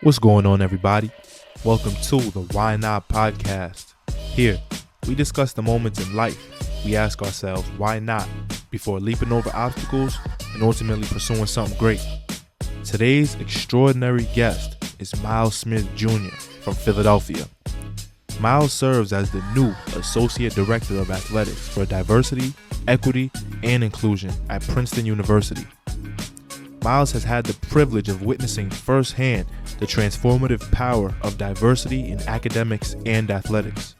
What's going on, everybody? Welcome to the Why Not podcast. Here, we discuss the moments in life. We ask ourselves, why not, before leaping over obstacles and ultimately pursuing something great. Today's extraordinary guest is Miles Smith Jr. from Philadelphia. Miles serves as the new Associate Director of Athletics for Diversity, Equity, and Inclusion at Princeton University. Miles has had the privilege of witnessing firsthand the transformative power of diversity in academics and athletics.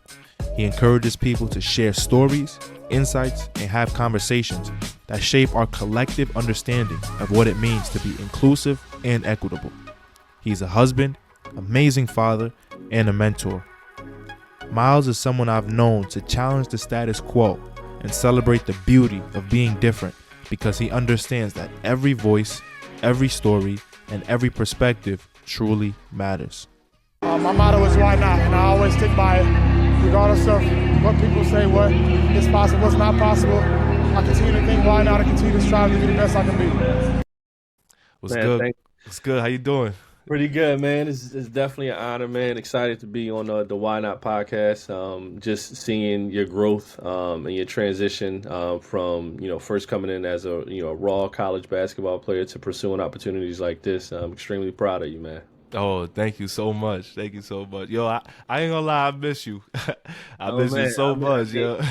He encourages people to share stories, insights, and have conversations that shape our collective understanding of what it means to be inclusive and equitable. He's a husband, amazing father, and a mentor. Miles is someone I've known to challenge the status quo and celebrate the beauty of being different because he understands that every voice, every story, and every perspective truly matters. My motto is why not, and I always stick by it, regardless of what people say, what is possible, what's not possible. I continue to think why not, I continue to strive to be the best I can be. What's Man, good? thanks. What's good? How you doing? Pretty good, man. It's definitely an honor, man. Excited to be on the Why Not podcast. Just seeing your growth and your transition from first coming in as a raw college basketball player to pursuing opportunities like this. I'm extremely proud of you, man. Oh, thank you so much. Thank you so much. Yo, I ain't gonna lie, I miss you. I Oh miss you man, so I mean, much, yo.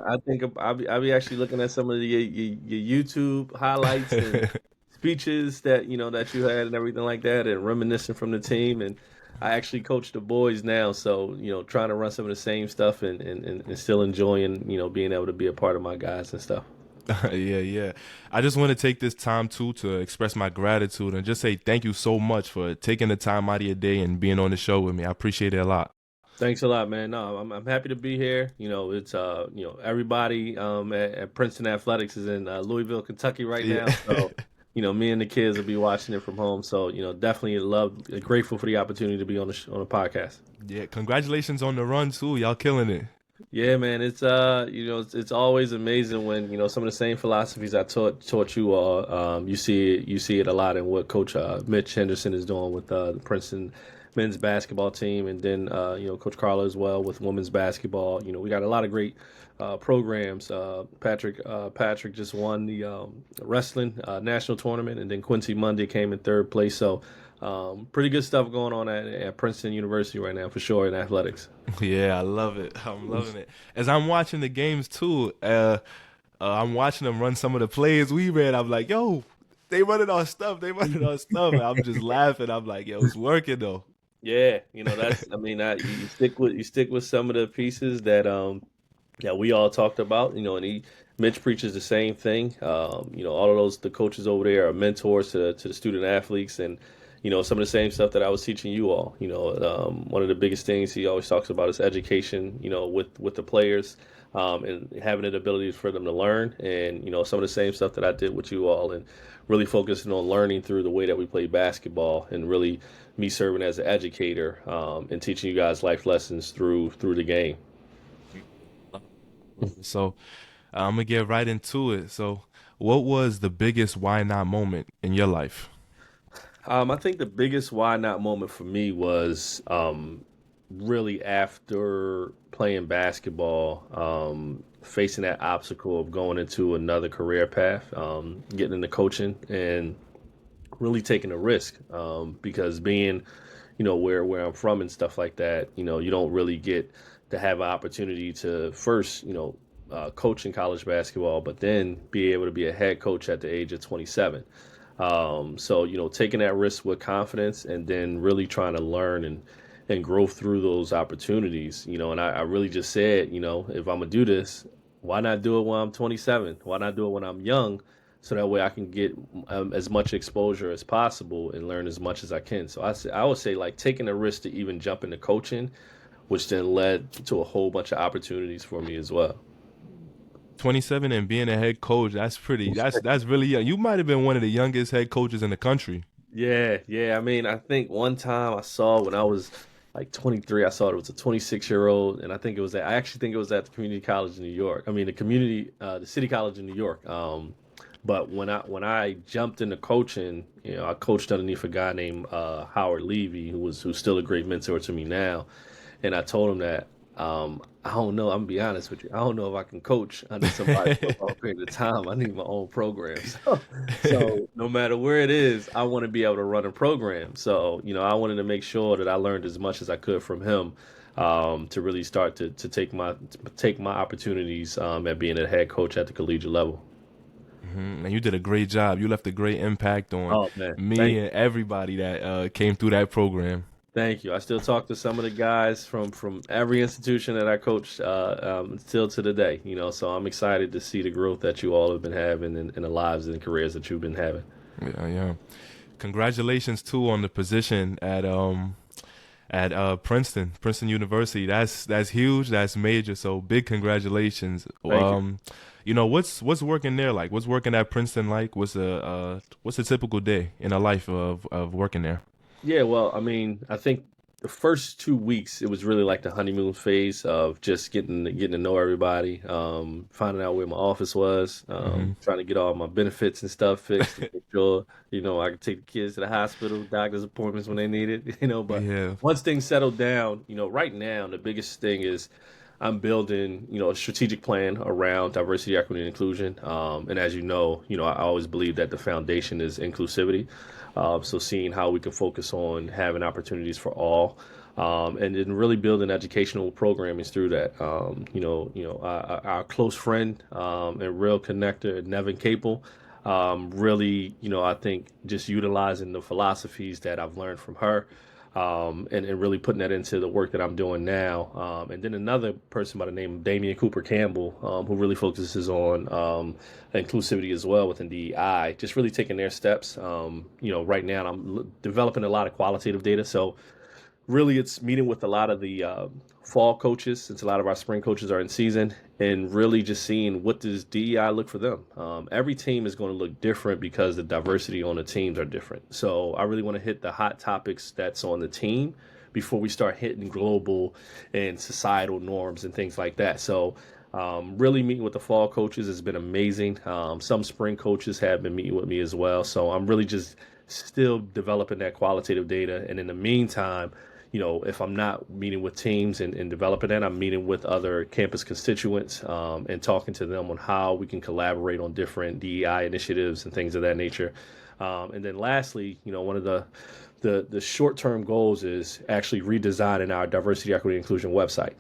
I think I'll be actually looking at some of your YouTube highlights and speeches that that you had and everything like that, and reminiscing from the team. And I actually coach the boys now, so trying to run some of the same stuff and still enjoying being able to be a part of my guys and stuff. Yeah. I just want to take this time too to express my gratitude and just say thank you so much for taking the time out of your day and being on the show with me. I appreciate it a lot. Thanks a lot, man. No, I'm happy to be here. It's everybody at Princeton Athletics is in Louisville, Kentucky right Yeah. now. So me and the kids will be watching it from home. So definitely grateful for the opportunity to be on the podcast. Yeah, congratulations on the run too. Y'all killing it. Yeah, man. It's always amazing when some of the same philosophies I taught you all. You see it a lot in what Coach Mitch Henderson is doing with the Princeton men's basketball team, and then Coach Carla as well with women's basketball. We got a lot of great programs. Patrick just won the wrestling national tournament, and then Quincy Monday came in third place. So pretty good stuff going on at Princeton University right now for sure in athletics. Yeah, I love it. I'm loving it. As I'm watching the games too, I'm watching them run some of the plays we ran. I'm like, yo, they running our stuff. They running our stuff. And I'm just laughing. I'm like, yo, it's working though. Yeah, that's I mean, you stick with some of the pieces that we all talked about, and Mitch preaches the same thing. All of the coaches over there are mentors to the student athletes, and some of the same stuff that I was teaching you all. One of the biggest things he always talks about is education. With the players, and having the ability for them to learn, and some of the same stuff that I did with you all, and really focusing on learning through the way that we play basketball, and really me serving as an educator and teaching you guys life lessons through the game. So I'm gonna get right into it. So, what was the biggest why not moment in your life? I think the biggest why not moment for me was really after playing basketball, facing that obstacle of going into another career path, getting into coaching, and really taking a risk, because being where I'm from and stuff like that, you don't really get to have an opportunity to first coach in college basketball, but then be able to be a head coach at the age of 27. So taking that risk with confidence, and then really trying to learn and grow through those opportunities. And I really just said, if I'm gonna do this, why not do it when I'm 27? Why not do it when I'm young? So that way I can get as much exposure as possible and learn as much as I can. So I would say, like, taking a risk to even jump into coaching, which then led to a whole bunch of opportunities for me as well. 27 and being a head coach. That's pretty. That's really young. You might have been one of the youngest head coaches in the country. Yeah. I mean, I think one time I saw when I was like 23, I saw it was a 26-year-old, and I actually think it was at the community college in New York. I mean, the city college in New York. But when I jumped into coaching, I coached underneath a guy named Howard Levy, who's still a great mentor to me now. And I told him that I don't know. I'm gonna be honest with you. I don't know if I can coach under somebody for a long period of time. I need my own program. So no matter where it is, I want to be able to run a program. So I wanted to make sure that I learned as much as I could from him to really start to take my opportunities at being a head coach at the collegiate level. And you did a great job. You left a great impact on Oh man, me and everybody that came through that program. thank you. I still talk to some of the guys from every institution that I coached still to the day. So I'm excited to see the growth that you all have been having in the lives and careers that you've been having. Yeah, yeah. Congratulations too on the position at Princeton University. That's huge. That's major. So big congratulations. Thank you. What's working there like? What's working at Princeton like? What's a typical day in a life of working there? Yeah, well, I mean, I think the first 2 weeks it was really like the honeymoon phase of just getting to know everybody, finding out where my office was, trying to get all my benefits and stuff fixed, to make sure I could take the kids to the hospital, doctor's appointments when they need it. But Yeah. once things settled down, right now the biggest thing is I'm building, a strategic plan around diversity, equity, and inclusion. And as I always believe that the foundation is inclusivity. So seeing how we can focus on having opportunities for all, and then really building educational programming through that. Our close friend and real connector, Nevin Capel, really, I think just utilizing the philosophies that I've learned from her. And really putting that into the work that I'm doing now. And then another person by the name of Damian Cooper Campbell, who really focuses on inclusivity as well within DEI, just really taking their steps. Right now I'm developing a lot of qualitative data. So really it's meeting with a lot of the fall coaches, since a lot of our spring coaches are in season, and really just seeing what does DEI look for them. Every team is going to look different because the diversity on the teams are different. So I really want to hit the hot topics that's on the team before we start hitting global and societal norms and things like that. So really meeting with the fall coaches has been amazing. Some spring coaches have been meeting with me as well. So I'm really just still developing that qualitative data. And in the meantime, if I'm not meeting with teams and developing that, I'm meeting with other campus constituents and talking to them on how we can collaborate on different DEI initiatives and things of that nature. And then lastly, one of the short-term goals is actually redesigning our diversity, equity, and inclusion website.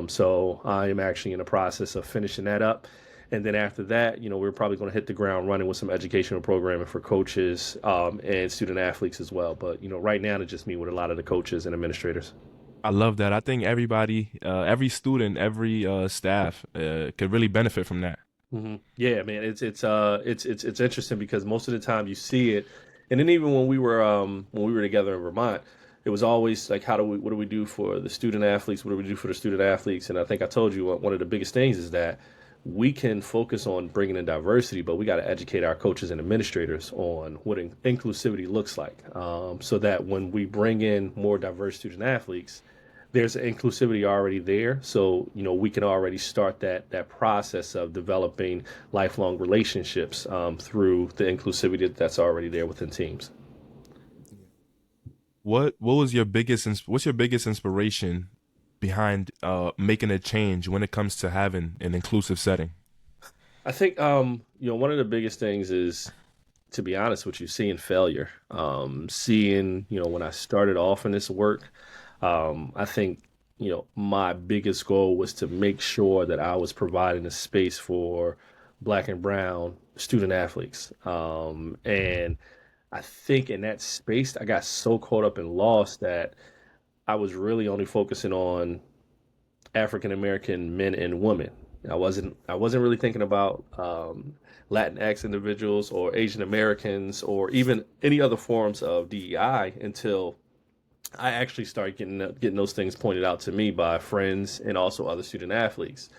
So I am actually in the process of finishing that up. And then after that, we're probably going to hit the ground running with some educational programming for coaches and student athletes as well. But, right now, to just meet with a lot of the coaches and administrators. I love that. I think everybody, every student, every staff could really benefit from that. Yeah, man, it's interesting because most of the time you see it, and then even when we were together in Vermont, it was always like, what do we do for the student athletes? What do we do for the student athletes? And I think I told you one of the biggest things is that we can focus on bringing in diversity, but we got to educate our coaches and administrators on what inclusivity looks like, so that when we bring in more diverse student athletes, there's inclusivity already there. So, we can already start that process of developing lifelong relationships through the inclusivity that's already there within teams. What's your biggest inspiration behind making a change when it comes to having an inclusive setting? I think one of the biggest things is, to be honest with you, seeing failure. Seeing when I started off in this work, I think my biggest goal was to make sure that I was providing a space for Black and brown student athletes, and I think in that space I got so caught up and lost that I was really only focusing on African American men and women. I wasn't really thinking about Latinx individuals or Asian Americans or even any other forms of DEI until I actually started getting those things pointed out to me by friends and also other student athletes.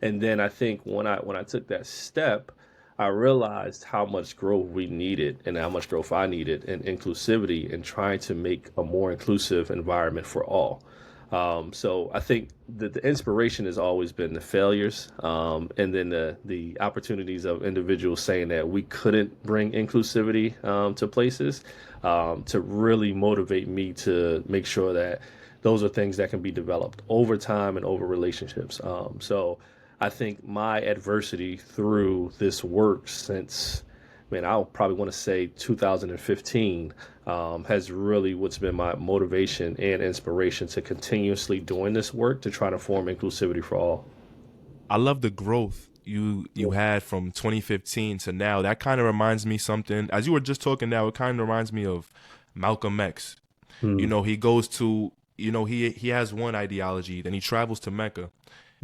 And then I think when I took that step, I realized how much growth we needed and how much growth I needed in inclusivity and trying to make a more inclusive environment for all. So I think that the inspiration has always been the failures, and then the opportunities of individuals saying that we couldn't bring inclusivity to places, to really motivate me to make sure that those are things that can be developed over time and over relationships. So I think my adversity through this work since, man, I'll probably want to say 2015, has really what's been my motivation and inspiration to continuously doing this work to try to form inclusivity for all. I love the growth you had from 2015 to now. That kind of reminds me something. As you were just talking now, it kind of reminds me of Malcolm X. You Mm, know, he goes to, he has one ideology, then he travels to Mecca,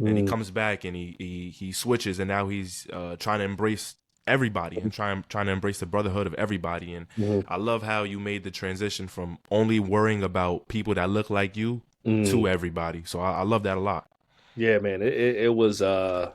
and he mm, comes back and he switches, and now he's trying to embrace everybody and trying to embrace the brotherhood of everybody. And mm, I love how you made the transition from only worrying about people that look like you mm. to everybody. So I love that a lot. Yeah, man, it was a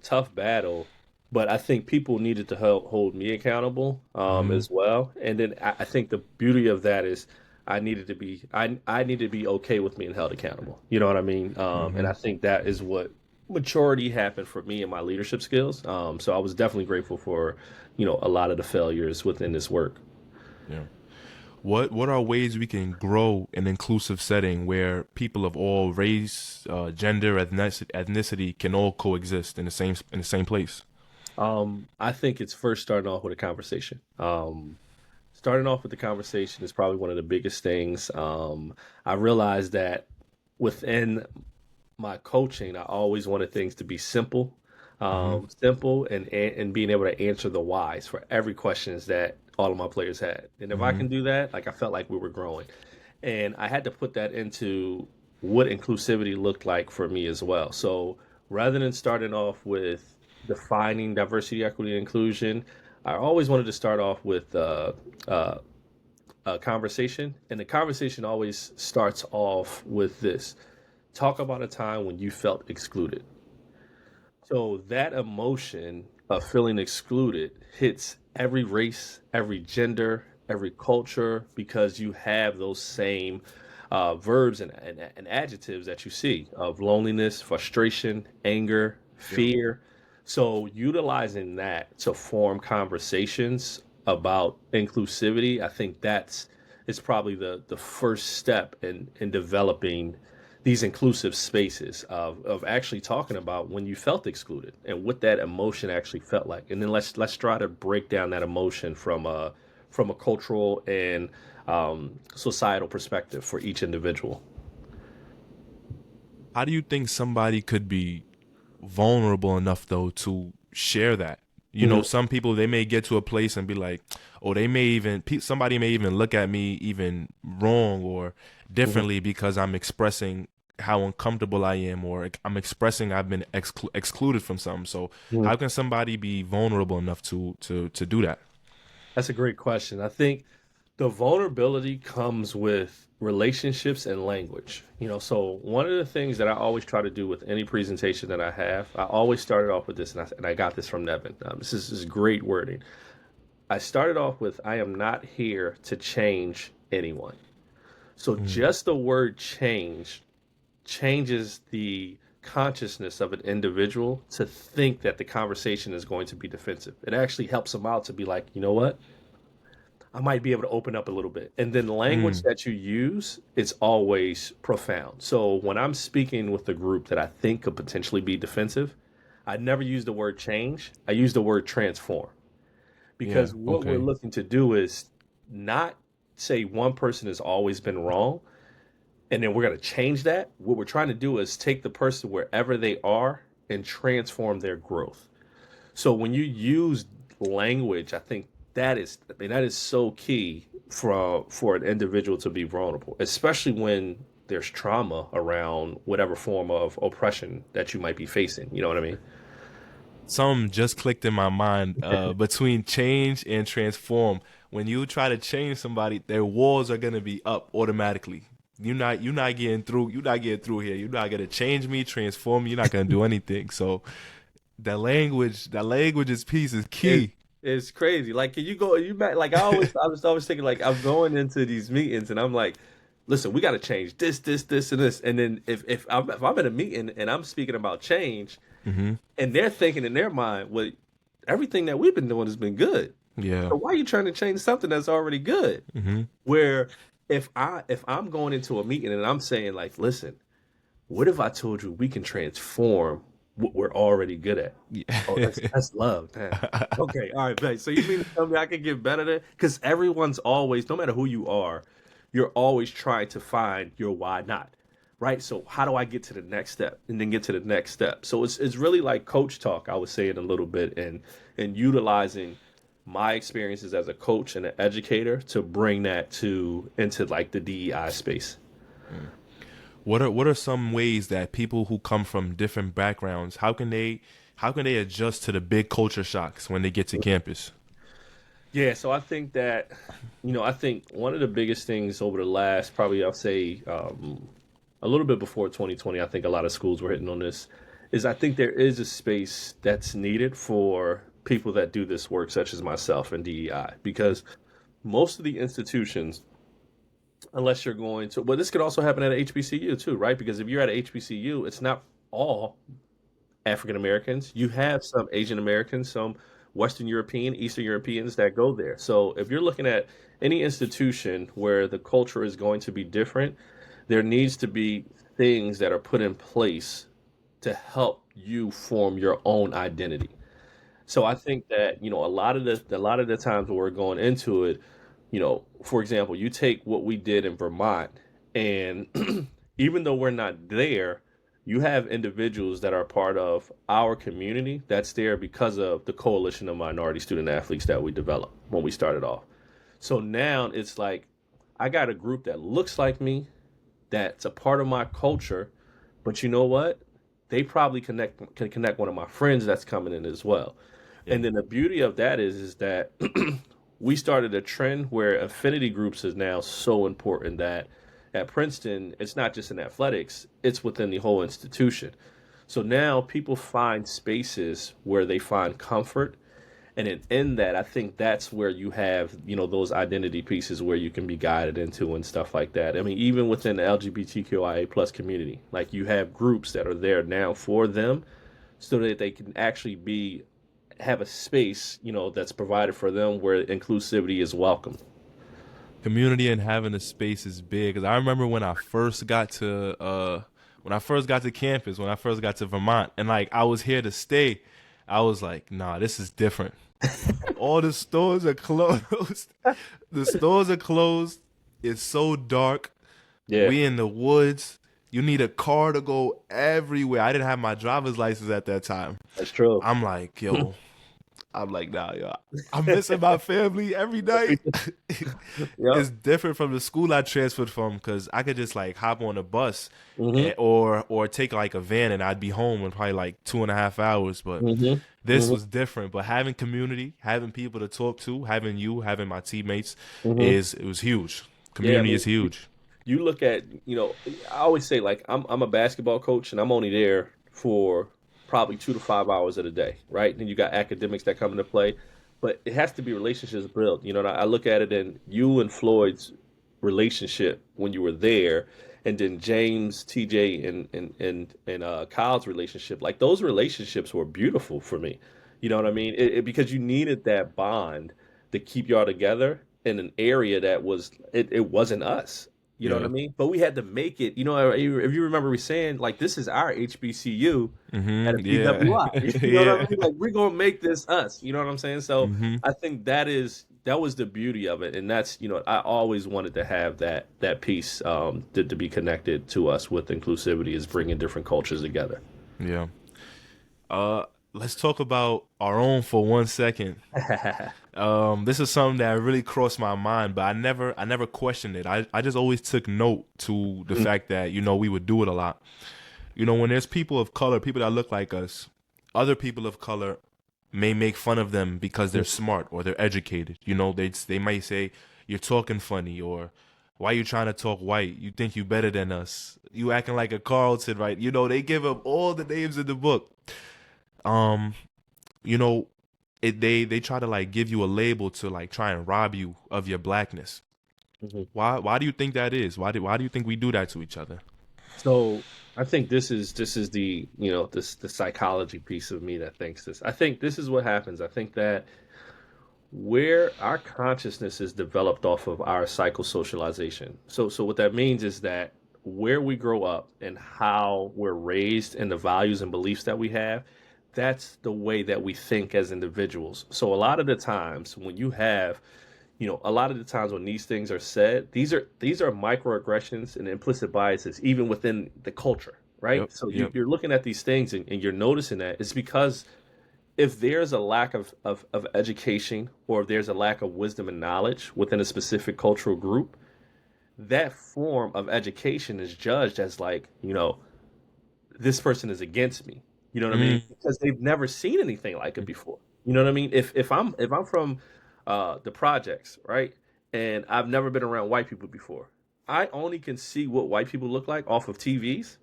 tough battle, but I think people needed to hold me accountable Hmm. as well. And then I think the beauty of that is I needed to be okay with being held accountable. You know what I mean? And Hmm. I think that is what maturity happened for me and my leadership skills. So I was definitely grateful for, a lot of the failures within this work. Yeah. What are ways we can grow an inclusive setting where people of all race, gender, ethnicity can all coexist in the same place? I think it's first starting off with a conversation. Starting off with the conversation is probably one of the biggest things. I realized that within my coaching, I always wanted things to be simple, Hmm. simple, and being able to answer the whys for every questions that all of my players had. And if I Hmm. can do that, like I felt like we were growing, and I had to put that into what inclusivity looked like for me as well. So rather than starting off with defining diversity, equity, and inclusion, I always wanted to start off with uh, a conversation, and the conversation always starts off with this: talk about a time when you felt excluded. So that emotion of feeling excluded hits every race, every gender, every culture, because you have those same verbs and adjectives that you see of loneliness, frustration, anger, Yep. fear. So utilizing that to form conversations about inclusivity, I think that's is probably the first step in developing these inclusive spaces of actually talking about when you felt excluded and what that emotion actually felt like, and then let's try to break down that emotion from a cultural and societal perspective for each individual. How do you think somebody could be vulnerable enough though to share that? Mhm, Some people, they may get to a place and be like, or they may even somebody may even look at me even wrong or mhm, differently because I'm expressing how uncomfortable I am, or I'm expressing I've been excluded from something. So mhm. how can somebody be vulnerable enough to do that? That's a great question. I think the vulnerability comes with relationships and language. So one of the things that I always try to do with any presentation that I have, I always started off with this, and I got this from Nevin. This is great wording. I started off with, I am not here to change anyone. So Mm, just the word change changes the consciousness of an individual to think that the conversation is going to be defensive. It actually helps them out to be like, you know what? I might be able to open up a little bit. And then the language mm, that you use, it's always profound. So when I'm speaking with a group that I think could potentially be defensive, I never use the word change. I use the word transform, yeah. because what we're Okay. looking to do is not say one person has always been wrong and then we're going to change that. What we're trying to do is take the person wherever they are and transform their growth. So when you use language, I think that is so key for an individual to be vulnerable, especially when there's trauma around whatever form of oppression that you might be facing. You know what I mean? Some just clicked in my mind between change and transform. When you try to change somebody, their walls are gonna be up automatically. You're not getting through. You're not getting through here. You're not gonna change me, transform me. You're not gonna do anything. So that language's piece is It's key. it's crazy. Like, can you go? You might like I was always thinking like I'm going into these meetings and I'm like, listen, we got to change this, and this. And then if I'm in a meeting and I'm speaking about change, Mm-hmm. and they're thinking in their mind, well, everything that we've been doing has been good. Yeah. So why are you trying to change something that's already good? Mm-hmm. Where if I'm going into a meeting and I'm saying like, listen, what if I told you we can transform what we're already good at? Oh, that's love, man. Okay, all right, babe. So you mean to tell me I can get better than? Because everyone's always, no matter who you are, you're always trying to find your why not, right? So how do I get to the next step and then get to the next step? So it's really like coach talk, I was saying a little bit, and utilizing my experiences as a coach and an educator to bring that to into like the DEI space. What are some ways that people who come from different backgrounds, how can they adjust to the big culture shocks when they get to campus? Yeah, so I think that, I think one of the biggest things over the last, probably I'll say a little bit before 2020, I think a lot of schools were hitting on this, is I think there is a space that's needed for people that do this work, such as myself and DEI, because most of the institutions, unless you're going to, well, this could also happen at a HBCU too, right? Because if you're at a HBCU, it's not all African Americans. You have some Asian Americans, some Western European, Eastern Europeans that go there. So if you're looking at any institution where the culture is going to be different, there needs to be things that are put in place to help you form your own identity. So I think that, a lot of the times when we're going into it, for example, you take what we did in Vermont, and even though we're not there, you have individuals that are part of our community that's there because of the coalition of minority student athletes that we developed when we started off. So now it's like I got a group that looks like me, that's a part of my culture, but you know what? They probably can connect one of my friends that's coming in as well. And then the beauty of that is that we started a trend where affinity groups is now so important that at Princeton, it's not just in athletics, it's within the whole institution. So now people find spaces where they find comfort. And in that, I think that's where you have, those identity pieces where you can be guided into and stuff like that. I mean, even within the LGBTQIA plus community, like you have groups that are there now for them so that they can actually have a space, that's provided for them where inclusivity is welcome. Community and having a space is big. 'Cause I remember when I first got to campus, when I first got to Vermont, and like I was here to stay, I was like, nah, this is different. All the stores are closed. The stores are closed. It's so dark. Yeah, We in the woods. You need a car to go everywhere. I didn't have my driver's license at that time. that's true. I'm like, yo, nah, yo, I'm missing my family every night. Yep. It's different from the school I transferred from because I could just like hop on a bus Hmm. or take like a van and I'd be home in probably like 2.5 hours. But Hmm. this Hmm. was different. But having community, having people to talk to, having my teammates Hmm. it was huge. Yeah, I Community mean, is huge. you look at, I always say like I'm a basketball coach and I'm only there for probably 2 to 5 hours of the day, right? Then you got academics that come into play, but it has to be relationships built. And I look at it in you and Floyd's relationship when you were there, and then James, TJ, and Kyle's relationship. Like those relationships were beautiful for me. You know what I mean? Because you needed that bond to keep y'all together in an area that it wasn't us. You know what I Yeah. mean? But we had to make it. If you remember, we saying like this is our HBCU at a Yeah. PWI. You know what I Yeah. mean? Like we're gonna make this us. You know what I'm saying? So hmm I think that was the beauty of it, and that's I always wanted to have that piece to be connected to us with inclusivity is bringing different cultures together. Yeah. Uh, let's talk about our own for 1 second. This is something that really crossed my mind, but I never questioned it. I just always took note to the fact that, we would do it a lot. When there's people of color, people that look like us, other people of color may make fun of them because they're smart or they're educated. They might say, you're talking funny, or why you trying to talk white? You think you better than us. You acting like a Carlton, right? They give up all the names in the book. Um, you know, they try to like give you a label to like try and rob you of your blackness. Mhm. Why do you think that is? Why do you think we do that to each other? So I think this is the this the psychology piece of me that thinks this. I think this is what happens. I think that where our consciousness is developed off of our psychosocialization. So what that means is that where we grow up and how we're raised and the values and beliefs that we have, that's the way that we think as individuals. So a lot of the times when you have, a lot of the times when these things are said, these are microaggressions and implicit biases even within the culture, right? Yep, So yep. you're looking at these things and you're noticing that it's because if there's a lack of education or if there's a lack of wisdom and knowledge within a specific cultural group, that form of education is judged as like, this person is against me. You know what I mean? Mm, Because they've never seen anything like it before. You know what I mean? If I'm from the projects, right, and I've never been around white people before, I only can see what white people look like off of TVs,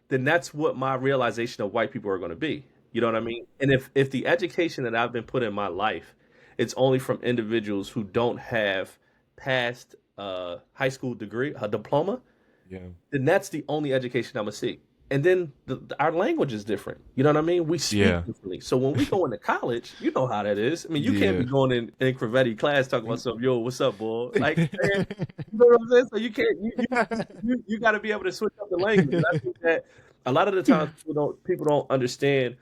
then that's what my realization of white people are going to be. You know what I mean? And if the education that I've been put in my life, it's only from individuals who don't have past high school degree, a diploma, yeah. then that's the only education I'm gonna see. And then our language is different. You know what I mean? We speak Yeah. differently. So when we go into college, you know how that is. I mean, you can't be Yeah. going in Cravetti class talking about something. Yo, what's up, boy? Like, man, you know what I'm saying? So you can't. You got to be able to switch up the language. And I think that a lot of the times people don't understand.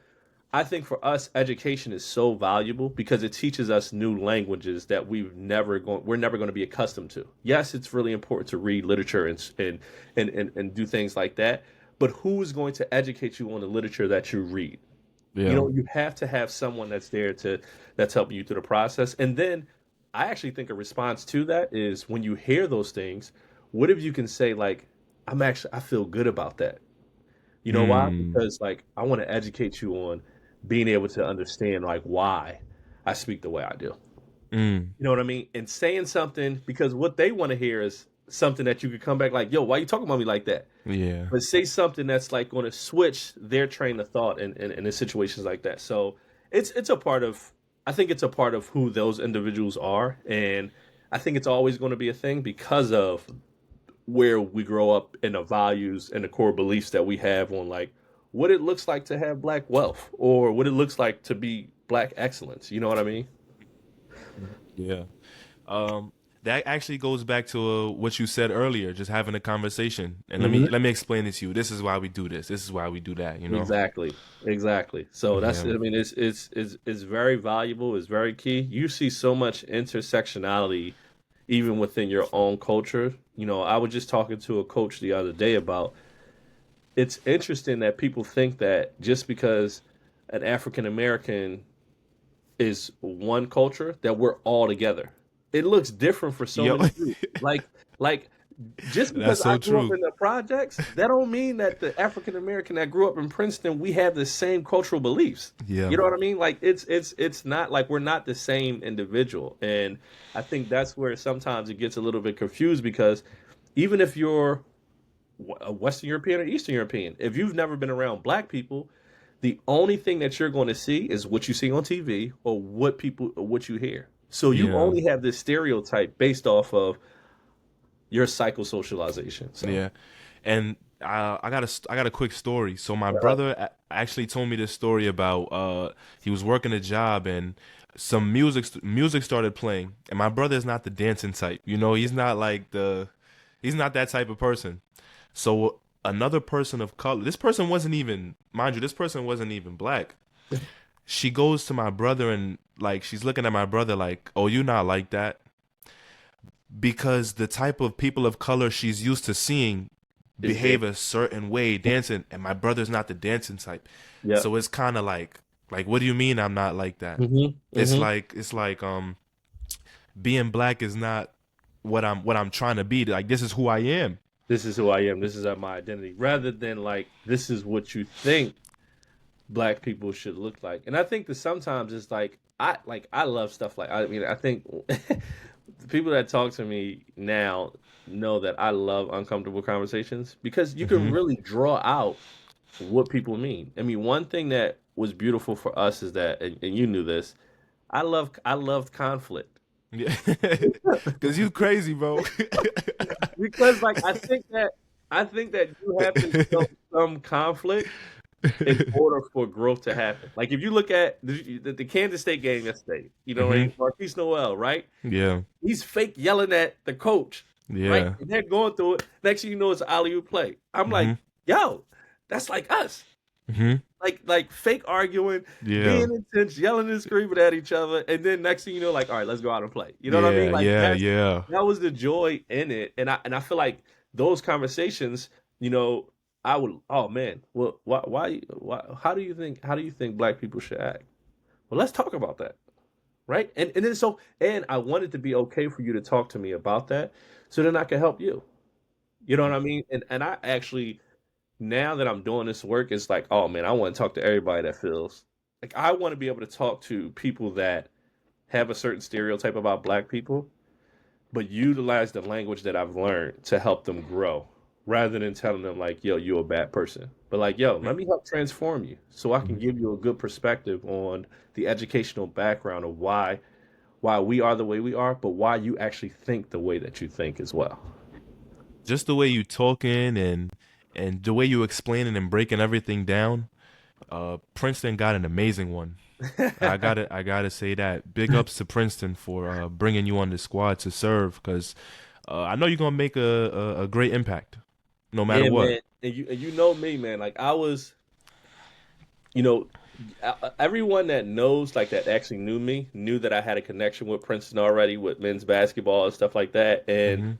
I think for us, education is so valuable because it teaches us new languages that we're never going to be accustomed to. Yes, it's really important to read literature and do things like that. But who is going to educate you on the literature that you read? Yeah. You have to have someone that's helping you through the process. And then I actually think a response to that is when you hear those things, what if you can say like, I feel good about that. You know why? Mm, Because like I want to educate you on being able to understand like why I speak the way I do. mm, You know what I mean? And saying something because what they want to hear is something that you could come back like, yo, why you talking about me like that? yeah. But say something that's like going to switch their train of thought in situations like that. So it's a part of I think it's a part of who those individuals are, and I think it's always going to be a thing because of where we grow up and the values and the core beliefs that we have on like what it looks like to have black wealth or what it looks like to be black excellence. You know what I mean? Yeah. Um, that actually goes back to what you said earlier, just having a conversation. And let me Hmm. let me explain it to you. This is why we do this. This is why we do that, you know? Exactly. Exactly. So that's Yeah. I mean it's very valuable, it's very key. You see so much intersectionality even within your own culture. I was just talking to a coach the other day about it's interesting that people think that just because an African American is one culture that we're all together. It looks different for so Yep. many groups. Like just because That's I so grew up true. in the projects, that don't mean that the African American that grew up in Princeton, we have the same cultural beliefs. Yeah. You know what I mean? Like it's not like we're not the same individual. And I think that's where sometimes it gets a little bit confused because even if you're a Western European or Eastern European, if you've never been around black people, the only thing that you're going to see is what you see on TV or what you hear. So you Yeah. only have this stereotype based off of your psychosocialization. So, Yeah. And I got a quick story. So my uh, brother actually told me this story about he was working a job and some music started playing, and my brother is not the dancing type. He's not that type of person. So another person of color, this person wasn't even, mind you, this person wasn't even black. She goes to my brother and like she's looking at my brother like, "Oh, you not like that?" Because the type of people of color she's used to seeing is there? behave a certain way dancing, and my brother's not the dancing type. Yeah. So it's kind of like what do you mean I'm not like that? Hmm. It's Hmm. like being black is not what I'm trying to be. Like this is who I am. This is who I am. This is my identity. Rather than like this is what you think black people should look like. And I think that sometimes it's like I love stuff like I mean I think the people that talk to me now know that I love uncomfortable conversations because you can Hmm. really draw out what people mean. I mean, one thing that was beautiful for us is that and you knew this, I loved conflict. Yeah, because you crazy, bro. Because like I think that you have to show some conflict in order for growth to happen. Like if you look at the Kansas State game yesterday, Hmm. Marquise Noel, right? Yeah, He's fake yelling at the coach, right? yeah. And they're going through it. Next thing you know, it's alley-oop play. I'm Hmm. like, yo, that's like us. Hmm. Like fake arguing, Yeah, being intense, yelling and screaming at each other, and then next thing you know, like, all right, let's go out and play. You know what I mean? yeah, Like yeah, yeah. that was the joy in it, and I feel like those conversations, you know, I would, oh man, well, why, how do you think black people should act? Well, let's talk about that, right? And I want it to be okay for you to talk to me about that, so then I can help you. You know what I mean? And I actually, now that I'm doing this work, it's like, oh man, I want to talk to everybody that feels like I want to be able to talk to people that have a certain stereotype about black people, but utilize the language that I've learned to help them grow rather than telling them like, yo, you're a bad person. But like, yo, let me help transform you so I can Mhm. give you a good perspective on the educational background of why we are the way we are, but why you actually think the way that you think as well. Just the way you talking and the way you explaining and breaking everything down. Princeton got an amazing one. I gotta say that. Big ups to Princeton for bringing you on the squad to serve, because I know you're gonna make a great impact, no matter Yeah, what. man. And you know me, man. Like I was, you know, everyone that knows, like that actually knew me, knew that I had a connection with Princeton already with men's basketball and stuff like that. And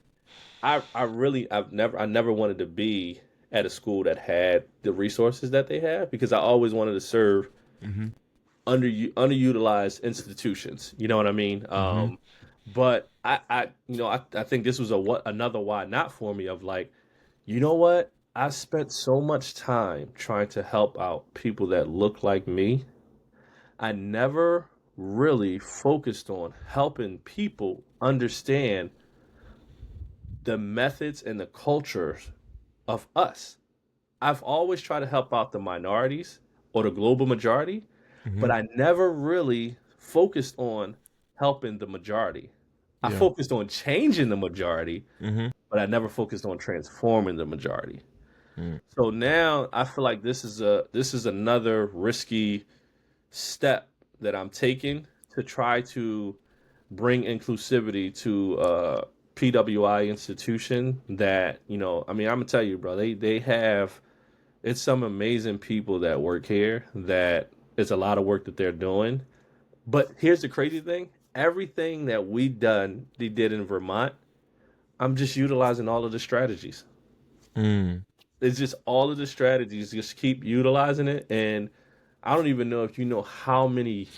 Hmm. I never wanted to be at a school that had the resources that they have because I always wanted to serve Hmm. underutilized institutions. You know what I mean? Hmm. But I think this was another why not for me of like, you know what? I spent so much time trying to help out people that look like me. I never really focused on helping people understand the methods and the cultures of us. I've always tried to help out the minorities or the global majority, but Hmm. I never really focused on helping the majority. I Yeah. focused on changing the majority, Hmm. but I never focused on transforming the majority. Hmm. So now I feel like this is another risky step that I'm taking to try to bring inclusivity to a PWI institution that, I mean, I'm gonna tell you, bro, they have it's some amazing people that work here that it's a lot of work that they're doing. But here's the crazy thing. Everything that they did in Vermont, I'm just utilizing all of the strategies. Mm. It's just all of the strategies, just keep utilizing it. And I don't even know if you know how many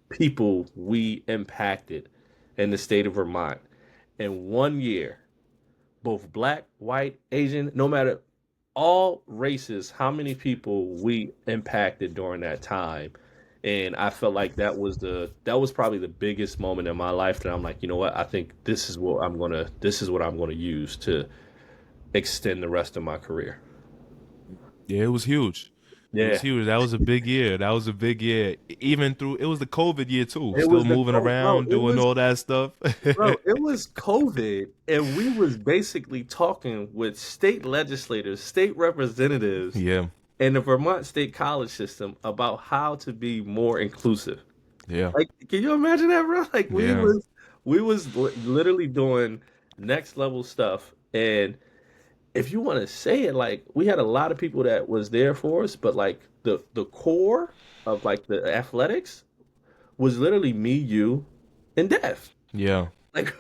people we impacted in the state of Vermont in 1 year, both black, white, Asian, no matter all races, how many people we impacted during that time. And I felt like that was probably the biggest moment in my life that I'm like, you know what? I think this is what I'm gonna use to extend the rest of my career. Yeah, it was huge. It was Yeah. huge. That was a big year. That was a big year. Even through it was the COVID year too. It Still was the moving co bro, around, doing all that stuff. it was COVID, and we was basically talking with state legislators, state representatives, Yeah. and the Vermont State College system about how to be more inclusive. Yeah. Like, can you imagine that, bro? Like, we Yeah. was we was literally doing next level stuff, and if you want to say it, like, we had a lot of people that was there for us, but like the core of like the athletics was literally me, you, and Dev. Yeah. Like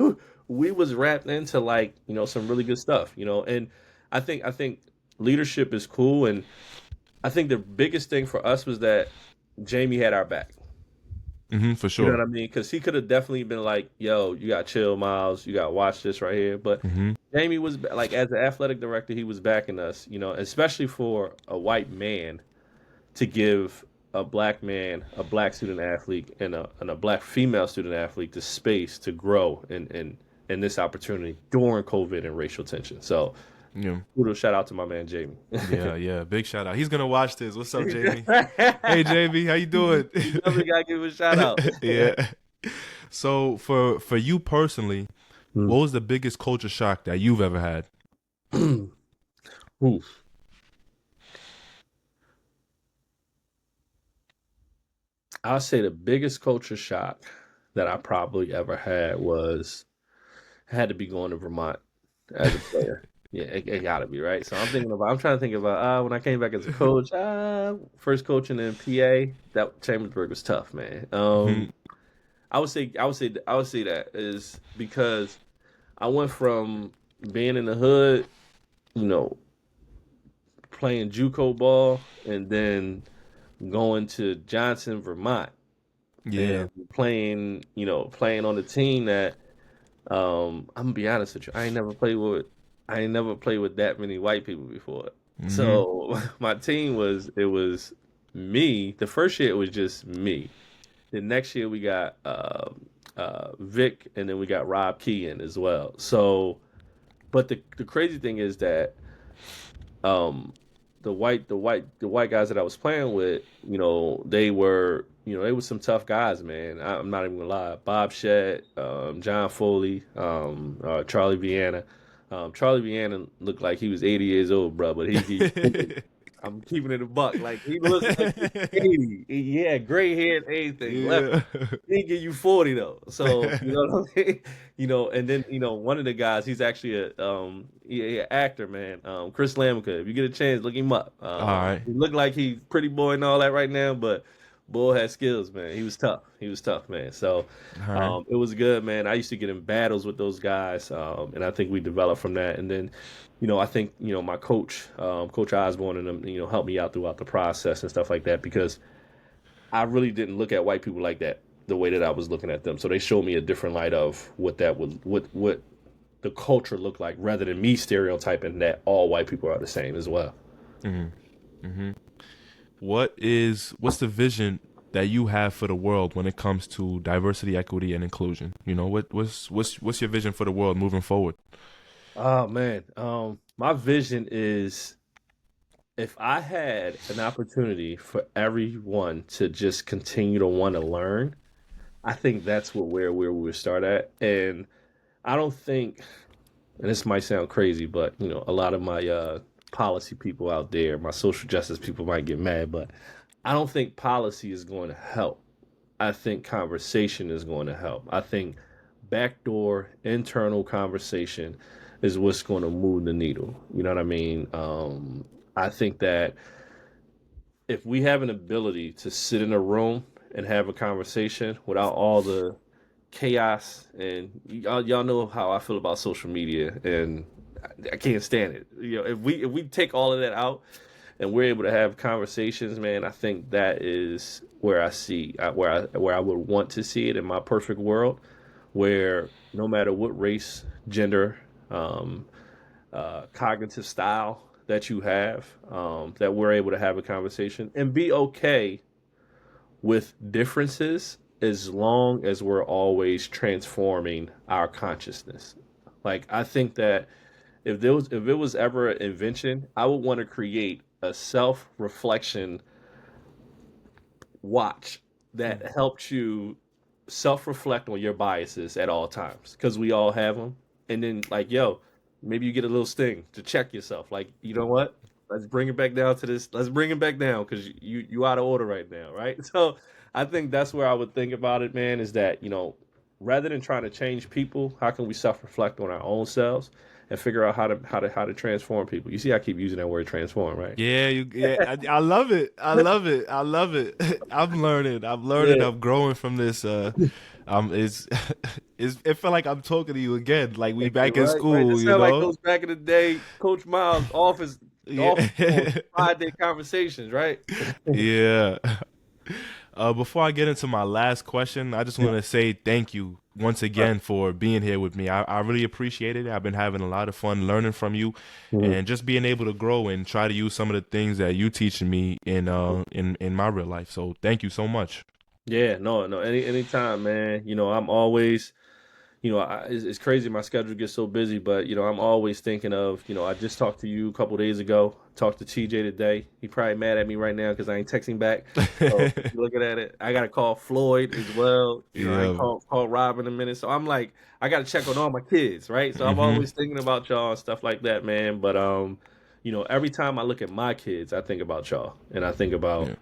we was wrapped into like some really good stuff, and I think leadership is cool, and I think the biggest thing for us was that Jamie had our back. Hmm. For You know what sure. I mean? Because he could have definitely been like, "Yo, you got chill, Miles. You got to watch this right here." But Hmm. Jamie was like, as an athletic director, he was backing us. Especially for a white man to give a black man, a black student athlete, and a black female student athlete the space to grow in this opportunity during COVID and racial tension. So, Yeah. kudos, shout out to my man Jamie. Yeah. Yeah. Big shout out. He's gonna watch this. What's up, You Jamie? Hey, Jamie. How you doing? definitely gotta give him a shout out. Yeah. So for you personally, what was the biggest culture shock that you've ever had? Oof. I'll say the biggest culture shock that I probably ever had to be going to Vermont as a player. Yeah, it gotta be right. So I'm trying to think about when I came back as a coach. First coaching in PA, that Chambersburg was tough, man. I would say that is because I went from being in the hood, you know, playing JUCO ball, and then going to Johnson, Vermont, Yeah. and playing on the team that I'm gonna be honest with you, I ain't never played with that many white people before. Hmm. So my team was me. The first year it was just me. The next year we got Vic, and then we got Rob Key in as well. So, but the crazy thing is that um the white guys that I was playing with, they were some tough guys, man. I'm not even gonna lie. Bob Shedd, John Foley, Charlie Viana. Charlie Viana looked like he was 80 years old, bro, but I'm keeping it a buck. Like he looks like he's 80. He had gray hair and everything. Left. Yeah. He didn't give you 40 though. So you know what I mean? And then one of the guys, he's actually an actor, man. Chris Lamica. If you get a chance, look him up. All right. He looked like he's pretty boy and all that right now, but Bull had skills, man. He was tough. He was tough, man. So All right. it was good, man. I used to get in battles with those guys, and I think we developed from that. And then, I think my coach, Coach Osborne, and them, helped me out throughout the process and stuff like that because I really didn't look at white people like that the way that I was looking at them. So they showed me a different light of what what the culture looked like, rather than me stereotyping that all white people are the same as well. What's the vision that you have for the world when it comes to diversity, equity, and inclusion? What's your vision for the world moving forward? Oh man, my vision is if I had an opportunity for everyone to just continue to want to learn, I think that's where we would start at. And I don't think, and this might sound crazy, but a lot of my policy people out there, my social justice people might get mad, but I don't think policy is going to help. I think conversation is going to help. I think backdoor internal conversation is what's going to move the needle. You know what I mean? I think that if we have an ability to sit in a room and have a conversation without all the chaos, and y'all know how I feel about social media, and I can't stand it. If we take all of that out and we're able to have conversations, man, I think that is where where I would want to see it in my perfect world, where no matter what race, gender, um, cognitive style that you have, that we're able to have a conversation and be okay with differences as long as we're always transforming our consciousness. Like I think that if it was ever an invention, I would want to create a self-reflection watch that helps you self-reflect on your biases at all times because we all have them. And then like, yo, maybe you get a little sting to check yourself. Like, you know what? Let's bring it back down to this. Let's bring it back down because you out of order right now, right? So I think that's where I would think about it, man. Is that rather than trying to change people, how can we self-reflect on our own selves and figure out how to transform people? You see, I keep using that word transform, right? Yeah. I love it. I love it. I love it. I'm learning. I'm learning. Yeah, I'm growing from this. It's, it felt like I'm talking to you again, like we back in right, right. school, This sounds like those back in the day, Coach Miles' office Yeah. Friday conversations, right? Yeah. Before I get into my last question, I just want to say thank you once again for being here with me. I really appreciate it. I've been having a lot of fun learning from you and just being able to grow and try to use some of the things that you teaching me in my real life. So thank you so much. Yeah, no, anytime, man. I'm always it's crazy. My schedule gets so busy, but I'm always thinking of, I just talked to you a couple days ago. Talked to TJ today. He probably mad at me right now because I ain't texting back. So if you're looking at it, I gotta call Floyd as well. I ain't Yeah. call Rob in a minute. So I'm like, I gotta check on all my kids, right? So I'm Hmm. always thinking about y'all and stuff like that, man. But every time I look at my kids, I think about y'all, and I think about Yeah.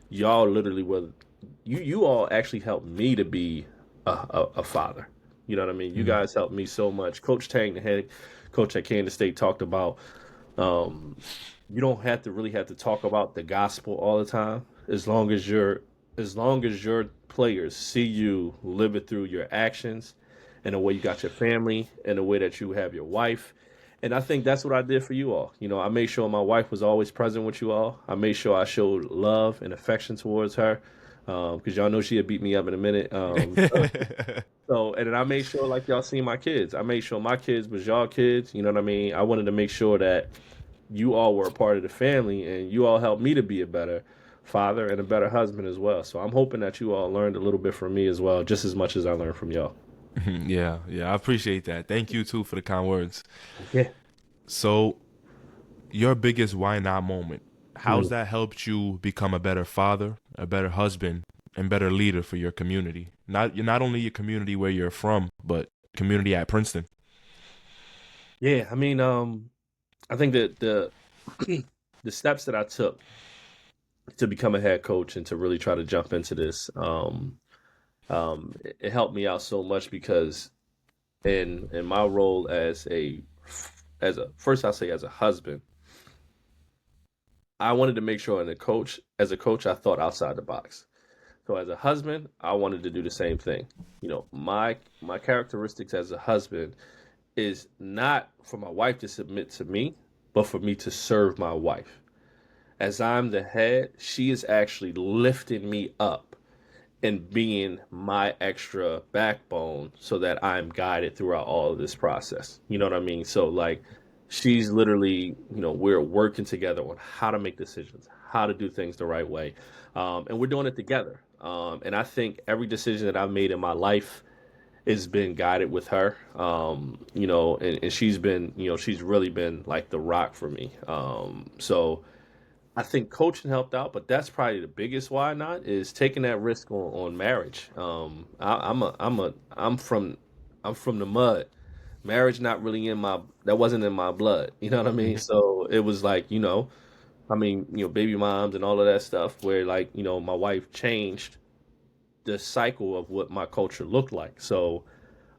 y'all. Literally, were you all actually helped me to be a father. You know what I mean? You Mhm. guys helped me so much. Coach Tang, the head coach at Kansas State, talked about um, you don't have to talk about the gospel all the time, as long as your players see you live it through your actions and the way you got your family and the way that you have your wife. And I think that's what I did for you all. I made sure my wife was always present with you all. I made sure I showed love and affection towards her because y'all know she'd beat me up in a minute. So, and then I made sure, like y'all seen my kids. I made sure my kids was y'all kids. You know what I mean? I wanted to make sure that you all were a part of the family and you all helped me to be a better father and a better husband as well. So I'm hoping that you all learned a little bit from me as well, just as much as I learned from y'all. Yeah, yeah, I appreciate that. Thank you too for the kind words. Yeah. So, your biggest why not moment, how's Mm. that helped you become a better father, a better husband, and better leader for your community? Not only your community where you're from, but community at Princeton. Yeah. I mean, I think that the steps that I took to become a head coach and to really try to jump into this, it helped me out so much because in my role as a first I'll say as a husband, I wanted to make sure as a coach, I thought outside the box. So as a husband, I wanted to do the same thing. My characteristics as a husband is not for my wife to submit to me, but for me to serve my wife. As I'm the head, she is actually lifting me up and being my extra backbone so that I'm guided throughout all of this process. You know what I mean? So like she's literally, we're working together on how to make decisions, how to do things the right way. And we're doing it together. And I think every decision that I've made in my life has been guided with her. And she's really been like the rock for me. So I think coaching helped out, but that's probably the biggest why not is taking that risk on marriage. I'm from the mud. Marriage not really that wasn't in my blood. You know what I mean? Mhm. So it was like, baby moms and all of that stuff where like, my wife changed the cycle of what my culture looked like. So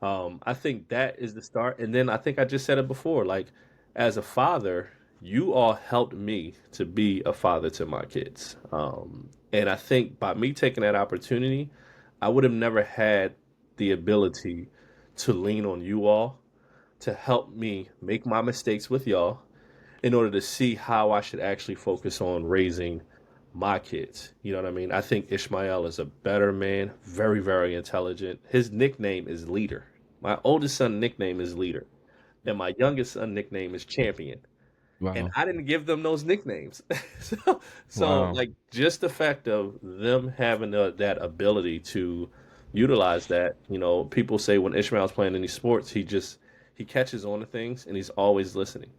I think that is the start. And then I think I just said it before, like as a father, you all helped me to be a father to my kids. And I think by me taking that opportunity, I would have never had the ability to lean on you all to help me make my mistakes with y'all in order to see how I should actually focus on raising my kids. You know what I mean? I think Ishmael is a better man, very, very intelligent. His nickname is Leader. My oldest son nickname is Leader, and my youngest son nickname is Champion. And Wow. I didn't give them those nicknames. so Wow. like just the fact of them having that ability to utilize that, people say when Ishmael's playing any sports, he catches on to things and he's always listening.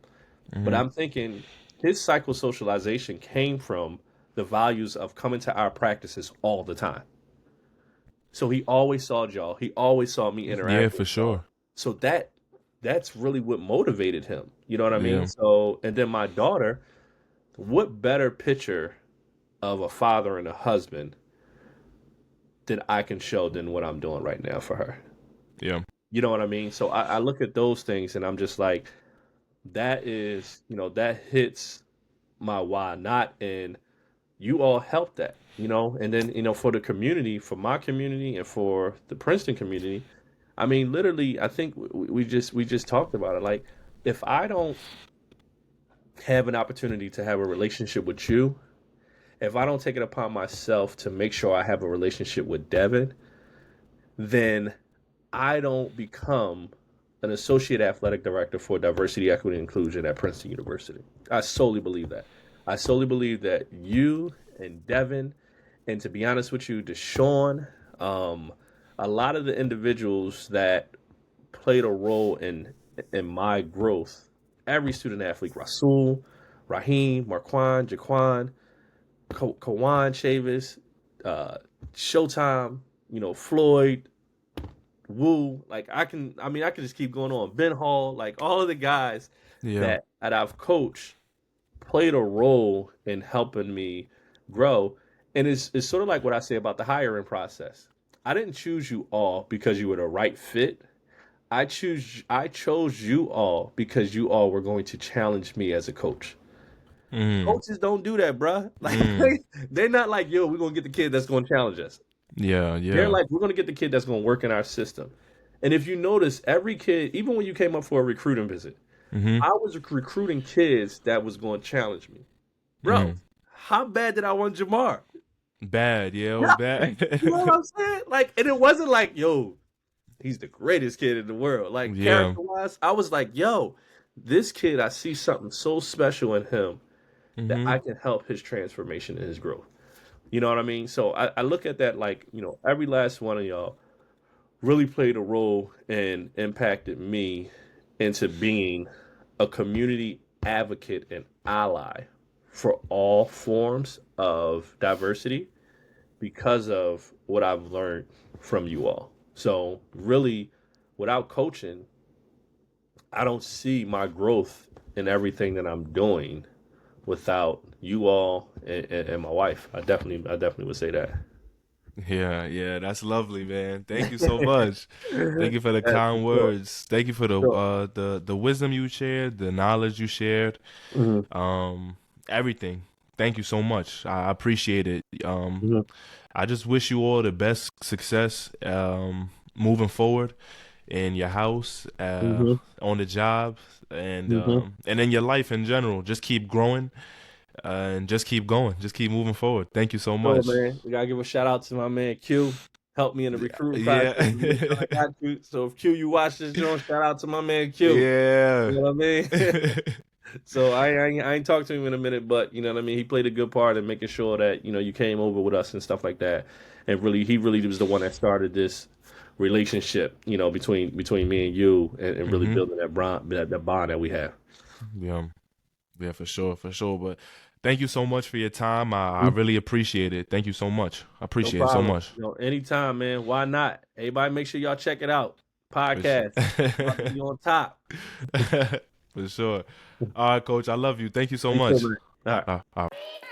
But Hmm. I'm thinking his psychosocialization came from the values of coming to our practices all the time. So he always saw y'all. He always saw me Yeah, interact for with y'all. sure. So that's really what motivated him. You know what I mean? Yeah. So and then my daughter, what better picture of a father and a husband that I can show than what I'm doing right now for her? Yeah. You know what I mean? So I look at those things and I'm just like, that hits my why not, and you all helped that, and then for the community, for my community and for the Princeton community, I mean literally I think we just talked about it, like if I don't have an opportunity to have a relationship with you, if I don't take it upon myself to make sure I have a relationship with Devin, then I don't become an associate athletic director for diversity, equity, and inclusion at Princeton University. I solely believe that. I solely believe that you and Devin, and to be honest with you, Deshaun, a lot of the individuals that played a role in my growth. Every student athlete, Rasul, Raheem, Marquand, Jaquan, Kawan Chavis, uh, Showtime, Floyd, Wu. Like I can just keep going on. Ben Hall, like all of the guys Yeah. that I've coached played a role in helping me grow. And it's sort of like what I say about the hiring process. I didn't choose you all because you were the right fit. I chose you all because you all were going to challenge me as a coach. Mm. Coaches don't do that, bruh. Like Mm. they're not like, yo, we're gonna get the kid that's gonna challenge us. Yeah. They're Yeah. like, we're gonna get the kid that's gonna work in our system. And if you notice, every kid, even when you came up for a recruiting visit, Mm-hmm. I was recruiting kids that was gonna challenge me. Bro, Mm. how bad did I want Jamar? Bad. Yeah, it was Yeah, bad. you know what I'm saying? Like, and it wasn't like, yo, he's the greatest kid in the world. Like, Yeah. character wise, I was like, yo, this kid, I see something so special in him that Mm-hmm. I can help his transformation and his growth. You know what I mean? So I look at that like, every last one of y'all really played a role and impacted me into being a community advocate and ally for all forms of diversity because of what I've learned from you all. So really, without coaching, I don't see my growth in everything that I'm doing without you all and my wife. I definitely would say that. Yeah, yeah, that's lovely, man. Thank you so much. Thank you for the That's for kind sure. words. Thank you for For sure. the wisdom you shared, the knowledge you shared, Mhm, um, everything. Thank you so much. I appreciate it. mhm, I just wish you all the best success moving forward in your house, mhm, on the job, mhm. and in your life in general. Just keep growing, and just keep going. Just keep moving forward. Thank you so Sure, much. man. We gotta give a shout out to my man Q. Helped me in the recruiting process Yeah. and make sure I got you. So if Q, you watch this, shout out to my man Q. Yeah. You know what I mean? So I ain't talked to him in a minute, but you know what I mean. He played a good part in making sure that you came over with us and stuff like that. And really, he really was the one that started this relationship, between me and you, and really Hmm. building that bond that we have. Yeah. Yeah, for sure, for sure. But thank you so much for your time. I really appreciate it. Thank you so much. I No appreciate it so problem. much. Anytime, man. Why not? Everybody, make sure y'all check it out. For sure. Podcast about to be on top. For sure. All right, coach. I love you. Thank you so Thanks so much. much. All right. All right.